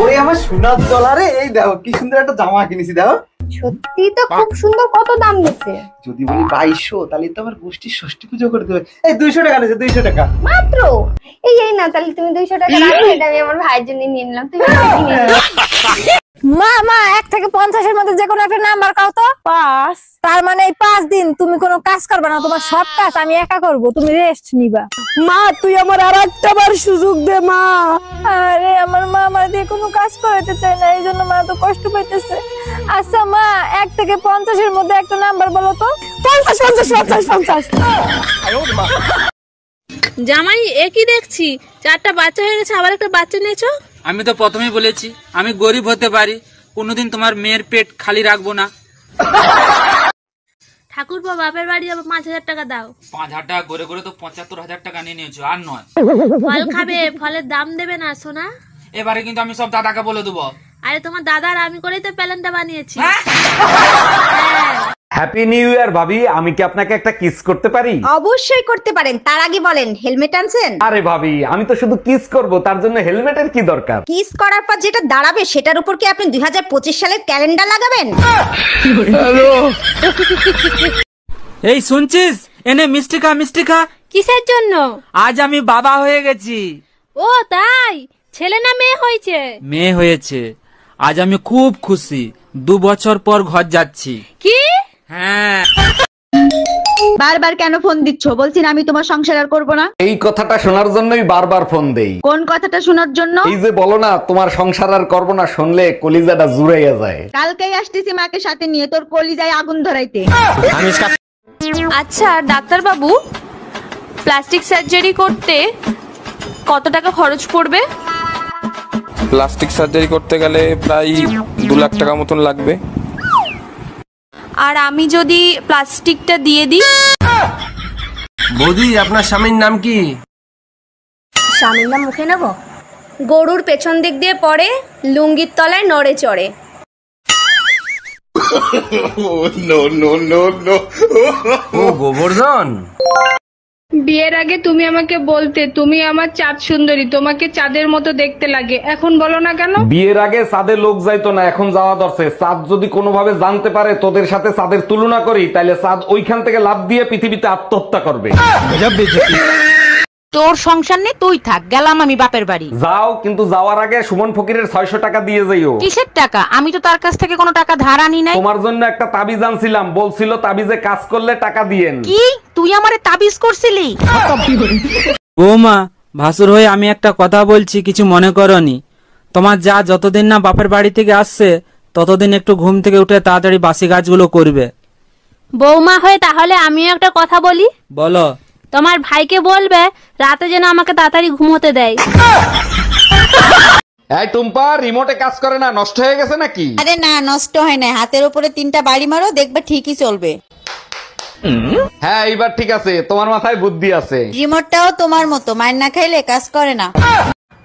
ওরে আমার সোনার ডলারে, এই দেখো কি সুন্দর একটা জামা কিনেছি, দেখো। সত্যি তো খুব সুন্দর। কত দাম নিচ্ছে? যদি বলি 2200, তাহলে তো আমার গোষ্ঠীর ষষ্ঠী পুজো করে দেবে। এই 200 টাকা নিয়েছে, 200 টাকা মাত্র। এই না, তাহলে তুমি 200 টাকা রাখো, এটা আমি আমার ভাইয়ের জন্য নিয়ে নিলাম। তুমি মা 1 থেকে 50 এর মধ্যে যে কোনো একটা নাম্বার কাও তো। 5। তার মানে এই 5 দিন তুমি কোনো কাজ করবে না, তোমার সব কাজ আমি একা করব, তুমি রেস্ট নিবা। মা তুই আমার আরেকটা বার সুযোগ দে মা। আরে আমার মা আমার দিয়ে কোনো কাজ করাতে চায় না, এইজন্য মা তো কষ্ট পাইতেছে। আচ্ছা মা 1 থেকে 50 এর মধ্যে একটা নাম্বার বলো তো। 50 50 50 50। জামাই একই দেখছি, 4টা বাচ্চা হয়ে গেছে, আবার একটা বাচ্চা নিয়েছো। আমি তো প্রথমেই বলেছি আমি গরিব হতে পারি, কোনোদিন তোমার মেয়ের পেট খালি রাখবো না। ঠাকুরপো বাপের বাড়ি যাবো, 5000 টাকা দাও। 5000 টাকা করে করে তো 75,000 টাকা নিয়ে নিয়েছো, আর নয়। ফল খাবে, ফলের দাম দেবে না সোনা। এবারে কিন্তু আমি সব দাদাকে বলে দেবো। আরে তোমার দাদার আমি করেই তো প্ল্যানটা বানিয়েছি। হ্যাপি নিউ ইয়ার ভাবি, আমি কি আপনাকে একটা কিস করতে পারি? অবশ্যই করতে পারেন, তার আগে বলেন হেলমেট আনছেন? আরে ভাবি, আমি তো শুধু কিস করব, তার জন্য হেলমেটের কি দরকার? কিস করার পর যেটা দাঁড়াবে সেটার উপর কি আপনি 2025 সালের ক্যালেন্ডার লাগাবেন? এই শুনছিস, এনে মিষ্টি খা, মিষ্টি খা। কিসের জন্য? আজ আমি বাবা হয়ে গেছি। ও তাই? ছেলে না মেয়ে হয়েছে? মেয়ে হয়েছে। আজ আমি খুব খুশি, 2 বছর পর ঘর যাচ্ছি। কি? হ্যাঁ। বারবার কেন ফোন দিচ্ছ? বলছি না আমি তোমার সংসার আর করবো না। এই কথাটা শোনার জন্যই বারবার ফোন দেই। কোন কথাটা শোনার জন্য? এই যে বলো না তোমার সংসার আর করব না, শুনলে কলিজাটা জুড়াইয়া যায়। কালকেই আসতেছি মাকে সাথে নিয়ে, তোর কলিজায় আগুন ধরাইতে। আচ্ছা ডাক্তার বাবু, প্লাস্টিক সার্জারি করতে কত টাকা খরচ পড়বে? প্লাস্টিক সার্জারি করতে গেলে প্রায় 2 লাখ টাকা মতন লাগবে। আর আমি যদি প্লাস্টিকটা দিয়ে দিই? বৌদি, আপনার স্বামীর নাম কি? স্বামীর নাম মুখে নেব? গরুর পেছন দিক দিয়ে পড়ে, লুঙ্গির তলায় নড়ে চড়ে। ও গোবর্ধন। বিয়ের আগে তুমি আমাকে বলতে তুমি আমার চাঁদ সুন্দরী, তোমাকে চাঁদের মতো দেখতে লাগে, এখন বলো না কেন? বিয়ের আগে চাঁদে লোক যাইতো না, এখন যাওয়া দরছে। চাঁদ যদি কোনোভাবে জানতে পারে তোদের সাথে চাঁদের তুলনা করি, তাহলে চাঁদ ওইখান থেকে লাফ দিয়ে পৃথিবীতে আত্মহত্যা করবে। তোর সংসার নেই, তুই থাক, গেলাম আমি বাপের বাড়ি। যাও, কিন্তু যাওয়ার আগে সুমন ফকিরের 600 টাকা দিয়ে যাইও। কিসের টাকা? আমি তো তার কাছ থেকে কোনো টাকা ধার আনি নাই। তোমার জন্য একটা তাবিজ আনছিলাম, বলছিল তাবিজে কাজ করলে টাকা দিয়েন। কি তুই আমারে তাবিজ করছিলি? বৌমা, ভাসুর হয়ে আমি একটা কথা বলছি, কিছু মনে করনি। তোমার যা যতদিন না বাপের বাড়ি থেকে আসছে, ততদিন একটু ঘুম থেকে উঠে তাড়াতাড়ি বাসি কাজগুলো করবে। বৌমা হয়ে তাহলে আমিও একটা কথা বলি। বলো। তোমার ভাইকে বলবে রাতে যেন আমাকে তাড়াতাড়ি ঘুমোতে দেয়। এই টুম্পা, রিমোটে কাজ করে না, নষ্ট হয়ে গেছে নাকি? আরে না, নষ্ট হয় না, হাতের উপরে 3টা বাড়ি মারো, দেখবে ঠিকই চলবে। হ্যাঁ, এইবার ঠিক আছে, তোমার মাথায় বুদ্ধি আছে। রিমোটটাও তোমার মতো, মার না খাইলে কাজ করে না।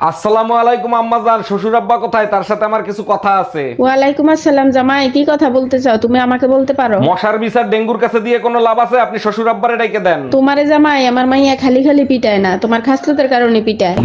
আসসালামু আলাইকুম আম্মাজান, শ্বশুর আব্বা কোথায়? তার সাথে আমার কিছু কথা আছে। ওয়ালাইকুম আসসালাম জামাই, কি কথা বলতে চাও? তুমি আমাকে বলতে পারো। মশার বিচার ডেঙ্গুর কাছে দিয়ে কোনো লাভ আছে? আপনি শ্বশুর আব্বারে ডাইকে দেন। তোমারে জামাই আমার মাইয়া খালি খালি পিটায় না, তোমার খাসলতের কারণে পিটায়।